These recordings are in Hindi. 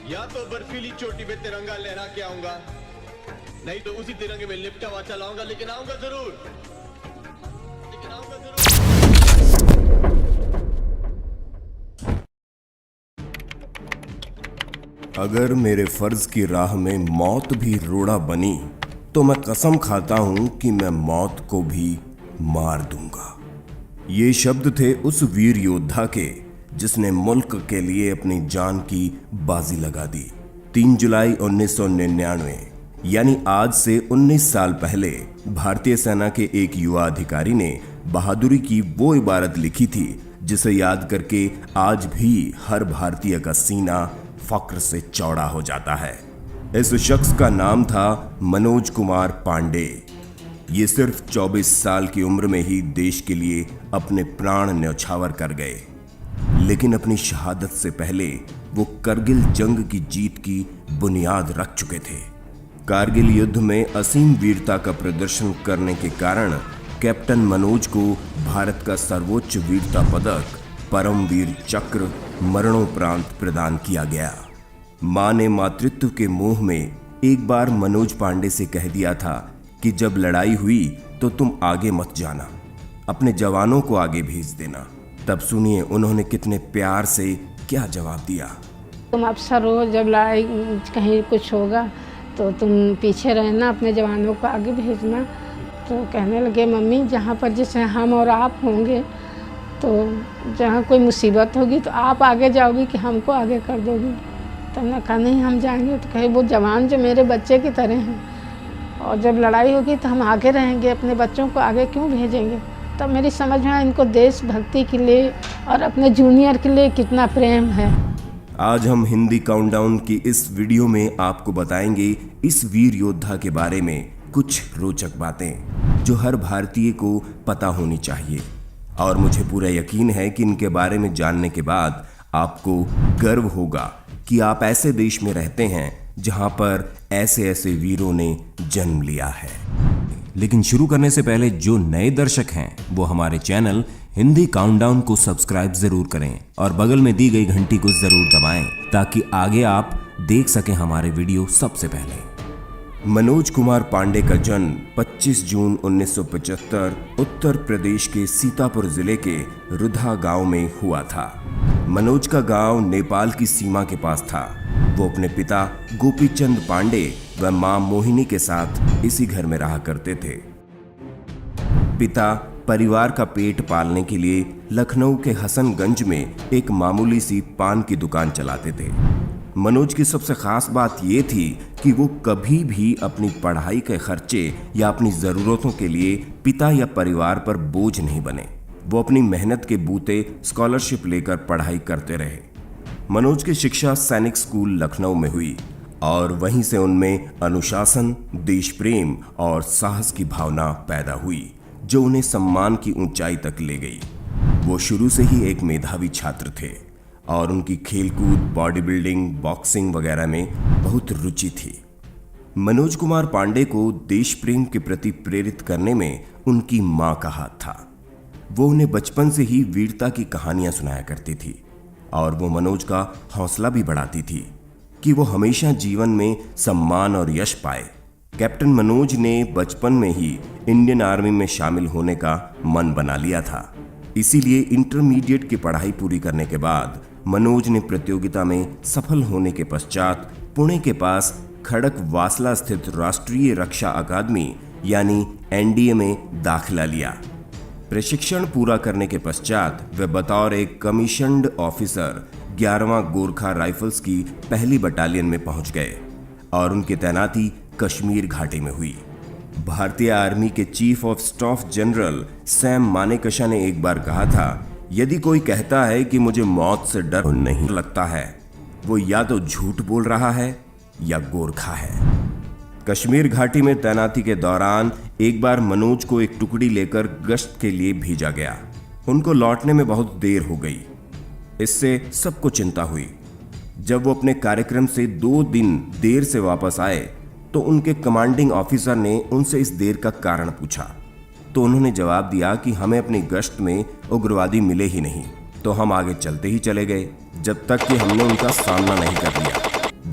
या तो बर्फीली चोटी पे तिरंगा लहरा के आऊंगा, नहीं तो उसी तिरंगे में लिपटा हुआ चलाऊंगा, लेकिन आऊंगा जरूर, लेकिन आऊंगा जरूर। अगर मेरे फर्ज की राह में मौत भी रोड़ा बनी तो मैं कसम खाता हूं कि मैं मौत को भी मार दूंगा। ये शब्द थे उस वीर योद्धा के जिसने मुल्क के लिए अपनी जान की बाजी लगा दी। 3 जुलाई 1999 यानी आज से 19 साल पहले भारतीय सेना के एक युवा अधिकारी ने बहादुरी की वो इबारत लिखी थी जिसे याद करके आज भी हर भारतीय का सीना फक्र से चौड़ा हो जाता है। इस शख्स का नाम था मनोज कुमार पांडे। ये सिर्फ 24 साल की उम्र में ही देश के लिए अपने प्राण न्यौछावर कर गए, लेकिन अपनी शहादत से पहले वो करगिल जंग की जीत की बुनियाद रख चुके थे। कारगिल युद्ध में असीम वीरता का प्रदर्शन करने के कारण कैप्टन मनोज को भारत का सर्वोच्च वीरता पदक परमवीर चक्र मरणोपरांत प्रदान किया गया। मां ने मातृत्व के मोह में एक बार मनोज पांडे से कह दिया था कि जब लड़ाई हुई तो तुम आगे मत जाना, अपने जवानों को आगे भेज देना। तब सुनिए उन्होंने कितने प्यार से क्या जवाब दिया। तुम अफसर हो, जब लड़ाई कहीं कुछ होगा तो तुम पीछे रहना, अपने जवानों को आगे भेजना। तो कहने लगे मम्मी जहाँ पर जैसे हम और आप होंगे तो जहाँ कोई मुसीबत होगी तो आप आगे जाओगी कि हमको आगे कर दोगी। तो हमने कहा नहीं हम जाएंगे। तो कहे वो जवान जो मेरे बच्चे की तरह हैं और जब लड़ाई होगी तो हम आगे रहेंगे, अपने बच्चों को आगे क्यों भेजेंगे। तब मेरी समझ में आया इनको देशभक्ति के लिए और अपने जूनियर के लिए कितना प्रेम है। आज हम हिंदी काउंटडाउन की इस वीडियो में आपको बताएंगे इस वीर योद्धा के बारे में कुछ रोचक बातें जो हर भारतीय को पता होनी चाहिए। और मुझे पूरा यकीन है कि इनके बारे में जानने के बाद आपको गर्व होगा कि आप ऐसे देश में रहते हैं जहां पर ऐसे ऐसे वीरों ने जन्म लिया है। लेकिन शुरू करने से पहले जो नए दर्शक हैं वो हमारे चैनल हिंदी काउंटडाउन को सब्सक्राइब जरूर करें और बगल में दी गई घंटी को जरूर दबाएं ताकि आगे आप देख सकें हमारे वीडियो सबसे पहले। मनोज कुमार पांडे का जन्म 25 जून 1975 उत्तर प्रदेश के सीतापुर जिले के रुधा गांव में हुआ था। मनोज का गांव नेपाल की सीमा के पास था। वो अपने पिता गोपीचंद पांडे व मां मोहिनी के साथ इसी घर में रहा करते थे। पिता परिवार का पेट पालने के लिए लखनऊ के हसनगंज में एक मामूली सी पान की दुकान चलाते थे। मनोज की सबसे खास बात यह थी कि वो कभी भी अपनी पढ़ाई के खर्चे या अपनी ज़रूरतों के लिए पिता या परिवार पर बोझ नहीं बने। वो अपनी मेहनत के बूते स्कॉलरशिप लेकर पढ़ाई करते रहे। मनोज की शिक्षा सैनिक स्कूल लखनऊ में हुई और वहीं से उनमें अनुशासन, देश प्रेम और साहस की भावना पैदा हुई जो उन्हें सम्मान की ऊंचाई तक ले गई। वो शुरू से ही एक मेधावी छात्र थे और उनकी खेलकूद, बॉडी बिल्डिंग, बॉक्सिंग वगैरह में बहुत रुचि थी। मनोज कुमार पांडे को देश प्रेम के प्रति प्रेरित करने में उनकी मां का हाथ था। वो उन्हें बचपन से ही वीरता की कहानियां सुनाया करती थी और वो मनोज का हौसला भी बढ़ाती थी कि वो हमेशा जीवन में सम्मान और यश पाए। कैप्टन मनोज ने बचपन में ही इंडियन आर्मी में शामिल होने का मन बना लिया था। इसीलिए इंटरमीडिएट की पढ़ाई पूरी करने के बाद मनोज ने प्रतियोगिता में सफल होने के पश्चात पुणे के पास खड़क वासला स्थित राष्ट्रीय रक्षा अकादमी यानी एनडीए में दाखिला लिया। प्रशिक्षण पूरा करने के पश्चात वे बतौर एक कमीशन्ड ऑफिसर 11वां गोरखा राइफल्स की पहली बटालियन में पहुंच गए और उनकी तैनाती कश्मीर घाटी में हुई। भारतीय आर्मी के chief of staff general Sam Manekshaw ने एक बार कहा था, यदि कोई कहता है कि मुझे मौत से डर नहीं लगता है, वो या तो झूठ बोल रहा है या गोरखा है। कश्मीर घाटी में तैनाती के दौरान एक बार मनोज को एक टुकड़ी लेकर गश्त के लिए भेजा गया। उनको लौटने में बहुत देर हो गई। इससे सबको चिंता हुई। जब वो अपने कार्यक्रम से 2 दिन देर से वापस आए तो उनके कमांडिंग ऑफिसर ने उनसे इस देर का कारण पूछा। तो उन्होंने जवाब दिया कि हमें अपनी गश्त में उग्रवादी मिले ही नहीं, तो हम आगे चलते ही चले गए जब तक कि हमने उनका सामना नहीं कर लिया।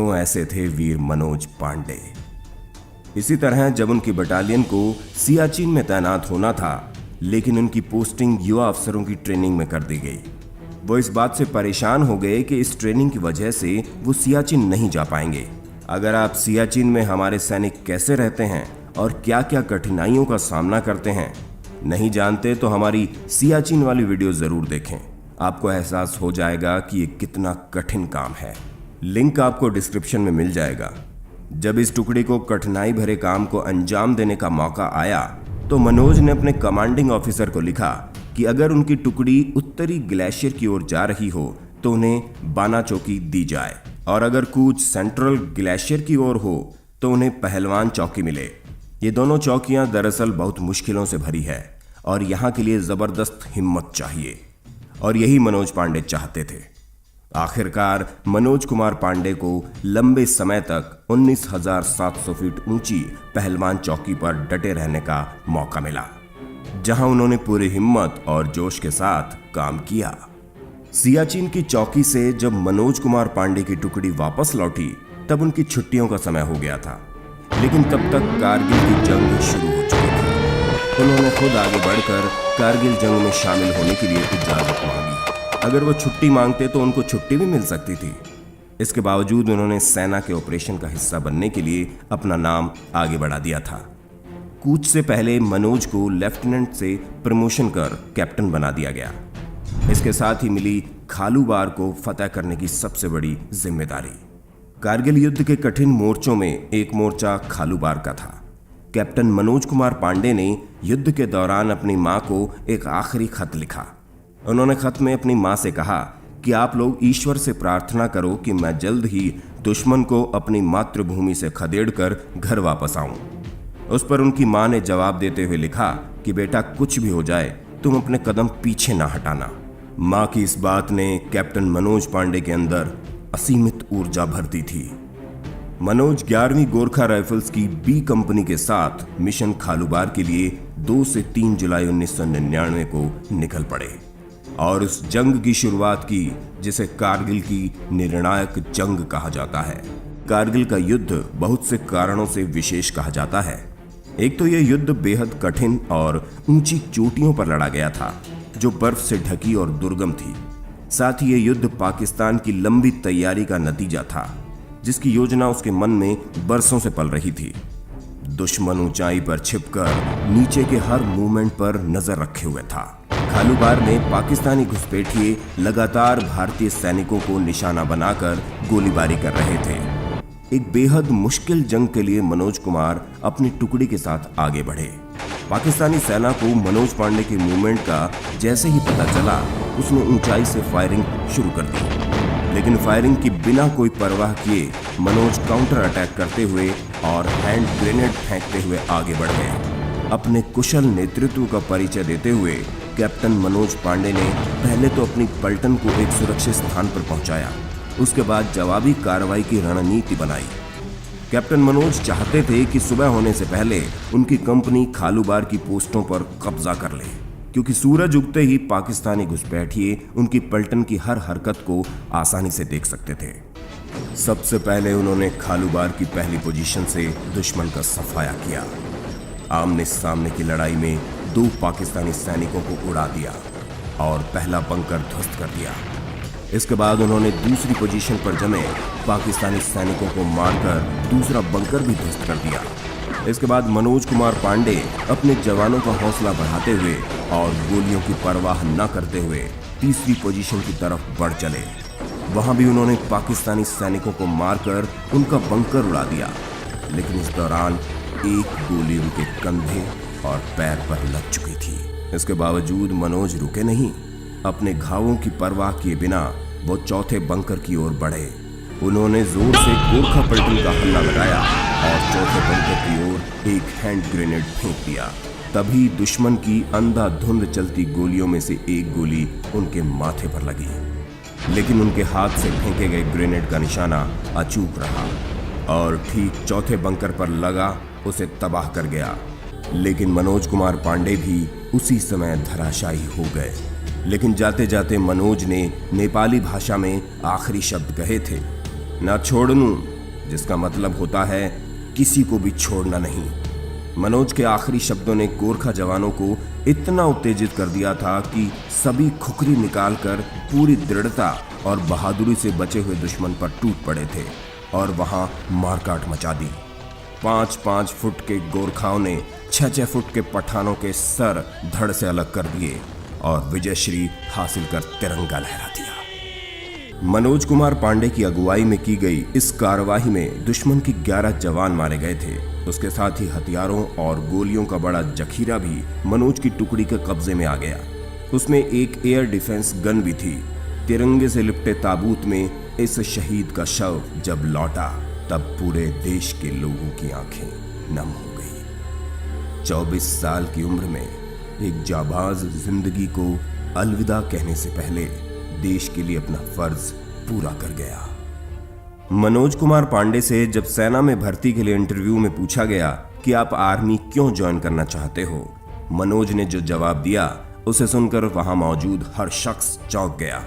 वो ऐसे थे वीर मनोज पांडे। इसी तरह जब उनकी बटालियन को सियाचिन में तैनात होना था, लेकिन उनकी पोस्टिंग युवा अफसरों की ट्रेनिंग में कर दी गई। वो इस बात से परेशान हो गए कि इस ट्रेनिंग की वजह से वो सियाचिन नहीं जा पाएंगे। अगर आप सियाचिन में हमारे सैनिक कैसे रहते हैं और क्या क्या कठिनाइयों का सामना करते हैं नहीं जानते, तो हमारी सियाचिन वाली वीडियो जरूर देखें। आपको एहसास हो जाएगा कि ये कितना कठिन काम है। लिंक आपको डिस्क्रिप्शन में मिल जाएगा। जब इस टुकड़ी को कठिनाई भरे काम को अंजाम देने का मौका आया, तो मनोज ने अपने कमांडिंग ऑफिसर को लिखा कि अगर उनकी टुकड़ी उत्तरी ग्लेशियर की ओर जा रही हो तो उन्हें बाना चौकी दी जाए, और अगर कूच सेंट्रल ग्लेशियर की ओर हो तो उन्हें पहलवान चौकी मिले। ये दोनों चौकियां दरअसल बहुत मुश्किलों से भरी है और यहाँ के लिए जबरदस्त हिम्मत चाहिए, और यही मनोज पांडे चाहते थे। आखिरकार मनोज कुमार पांडे को लंबे समय तक 19,700 फीट ऊंची पहलवान चौकी पर डटे रहने का मौका मिला, जहां उन्होंने पूरी हिम्मत और जोश के साथ काम किया। सियाचिन की चौकी से जब मनोज कुमार पांडे की टुकड़ी वापस लौटी, तब उनकी छुट्टियों का समय हो गया था, लेकिन तब तक कारगिल की जंग शुरू हो चुकी थी। उन्होंने खुद आगे बढ़कर कारगिल जंग में शामिल होने के लिए इजाजत मांगी। अगर वो छुट्टी मांगते तो उनको छुट्टी भी मिल सकती थी। इसके बावजूद उन्होंने सेना के ऑपरेशन का हिस्सा बनने के लिए अपना नाम आगे बढ़ा दिया था। कूच से पहले मनोज को लेफ्टिनेंट से प्रमोशन कर कैप्टन बना दिया गया। इसके साथ ही मिली खालूबार को फतह करने की सबसे बड़ी जिम्मेदारी। कारगिल युद्ध के कठिन मोर्चों में एक मोर्चा खालूबार का था। कैप्टन मनोज कुमार पांडे ने युद्ध के दौरान अपनी मां को एक आखिरी खत लिखा। उन्होंने खत में अपनी मां से कहा कि आप लोग ईश्वर से प्रार्थना करो कि मैं जल्द ही दुश्मन को अपनी मातृभूमि से खदेड़कर घर वापस आऊं। उस पर उनकी मां ने जवाब देते हुए लिखा कि बेटा, कुछ भी हो जाए तुम अपने कदम पीछे ना हटाना। मां की इस बात ने कैप्टन मनोज पांडे के अंदर असीमित ऊर्जा भर दी थी। मनोज 11वीं गोरखा राइफल्स की बी कंपनी के साथ मिशन खालूबार के लिए 2 से 3 जुलाई 1999 को निकल पड़े और उस जंग की शुरुआत की जिसे कारगिल की निर्णायक जंग कहा जाता है। कारगिल का युद्ध बहुत से कारणों से विशेष कहा जाता है। एक तो यह युद्ध बेहद कठिन और ऊंची चोटियों पर लड़ा गया था, जो बर्फ से ढकी और दुर्गम थी। साथ ही यह युद्ध पाकिस्तान की लंबी तैयारी का नतीजा था, जिसकी योजना उसके मन में बरसों से पल रही थी। दुश्मन ऊंचाई पर छिपकर नीचे के हर मूवमेंट पर नजर रखे हुए था। खालूबार में पाकिस्तानी घुसपैठिए लगातार भारतीय सैनिकों को निशाना बनाकर गोलीबारी कर रहे थे। एक बेहद मुश्किल जंग के लिए मनोज कुमार अपनी टुकड़ी के साथ आगे बढ़े। पाकिस्तानी सेना को मनोज पांडे के मूवमेंट का जैसे ही पता चला, उसने ऊंचाई से फायरिंग शुरू कर दी। लेकिन फायरिंग की बिना कोई परवाह किए मनोज काउंटर अटैक करते हुए और हैंड ग्रेनेड फेंकते हुए आगे बढ़ गए। अपने कुशल नेतृत्व का परिचय देते हुए कैप्टन मनोज पांडे ने पहले तो अपनी पलटन को एक सुरक्षित स्थान पर पहुंचाया, उसके बाद जवाबी कार्रवाई की रणनीति बनाई। कैप्टन मनोज चाहते थे कि सुबह होने से पहले उनकी कंपनी खालूबार की पोस्टों पर कब्जा कर ले, क्योंकि सूरज उगते ही पाकिस्तानी घुसपैठिए उनकी पलटन की हर हरकत को आसानी से देख सकते थे। सबसे पहले उन्होंने खालूबार की पहली पोजीशन से दुश्मन का सफाया किया। आमने सामने की लड़ाई में 2 पाकिस्तानी सैनिकों को उड़ा दिया और पहला बंकर ध्वस्त कर दिया। इसके बाद उन्होंने दूसरी पोजीशन पर जमे पाकिस्तानी सैनिकों को मारकर दूसरा बंकर भी ध्वस्त कर दिया। इसके बाद मनोज कुमार पांडे अपने जवानों का हौसला बढ़ाते हुए और गोलियों की परवाह न करते हुए तीसरी पोजीशन की तरफ बढ़ चले। वहां भी उन्होंने पाकिस्तानी सैनिकों को मारकर उनका बंकर उड़ा दिया, लेकिन इस दौरान एक गोली उनके कंधे और पैर पर लग चुकी थी। इसके बावजूद मनोज रुके नहीं। अपने घावों की परवाह किए बिना वो चौथे बंकर की ओर बढ़े। उन्होंने जोर से गोरखा पलटन का हल्ला लगाया और चौथे बंकर की ओर एक हैंड ग्रेनेड फेंक दिया। तभी दुश्मन की अंधाधुंध चलती गोलियों में से एक गोली उनके माथे पर लगी, लेकिन उनके हाथ से फेंके गए ग्रेनेड का निशाना अचूक रहा और ठीक चौथे बंकर पर लगा उसे तबाह कर गया। लेकिन मनोज कुमार पांडे भी उसी समय धराशायी हो गए। लेकिन जाते जाते मनोज ने नेपाली भाषा में आखिरी शब्द कहे थे, ना छोड़नू जिसका मतलब होता है किसी को भी छोड़ना नहीं। मनोज के आखिरी शब्दों ने गोरखा जवानों को इतना उत्तेजित कर दिया था कि सभी खुखरी निकालकर पूरी दृढ़ता और बहादुरी से बचे हुए दुश्मन पर टूट पड़े थे और वहां मारकाट मचा दी। 5-5 फुट के गोरखाओं ने 6-6 फुट के पठानों के सर धड़ से अलग कर दिए और विजयश्री हासिल कर तिरंगा लहरा दिया। मनोज कुमार पांडे की अगुवाई में की गई इस कार्रवाई में दुश्मन के 11 जवान मारे गए थे। उसके साथ ही हथियारों और गोलियों का बड़ा जखीरा भी मनोज की टुकड़ी के कब्जे में आ गया। उसमें एक एयर डिफेंस गन भी थी। तिरंगे से लिपटे ताबूत में इस शहीद का शव जब लौटा तब पूरे देश के लोगों की आंखें नम हो गई। 24 साल की उम्र में एक जाबाज जिंदगी को अलविदा कहने से पहले देश के लिए अपना फर्ज पूरा कर गया। मनोज कुमार पांडे से जब सेना में भर्ती के लिए इंटरव्यू में पूछा गया कि आप आर्मी क्यों ज्वाइन करना चाहते हो, मनोज ने जो जवाब दिया उसे सुनकर वहां मौजूद हर शख्स चौंक गया।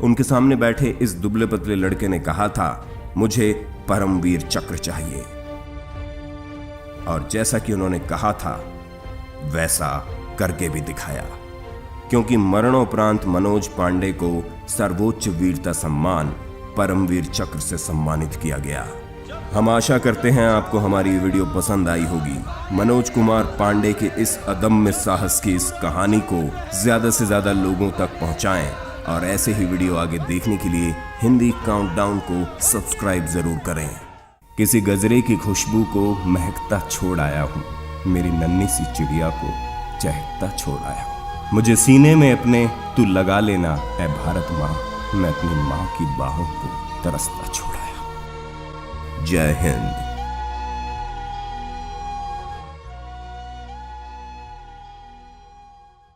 उनके सामने बैठे इस दुबले पतले लड़के ने कहा था, मुझे परमवीर चक्र चाहिए। और जैसा कि उन्होंने कहा था वैसा करके भी दिखाया, क्योंकि मरणोपरांत मनोज पांडे को सर्वोच्च वीरता सम्मान परमवीर चक्र से सम्मानित किया गया। हम आशा करते हैं आपको हमारी वीडियो पसंद आई होगी। मनोज कुमार पांडे के इस अदम्य साहस की इस कहानी को ज्यादा से ज्यादा लोगों तक पहुंचाएं और ऐसे ही वीडियो आगे देखने के लिए हिंदी काउंटडाउन को सब्सक्राइब जरूर करें। किसी गजरे की खुशबू को महकता छोड़ आया हूँ, मेरी नन्ही सी चिड़िया को चहकता छोड़ आया हूँ। मुझे सीने में अपने तू लगा लेना ऐ भारत माँ, मैं अपनी माँ की बाहों को तरसता छोड़ आया। जय हिंद।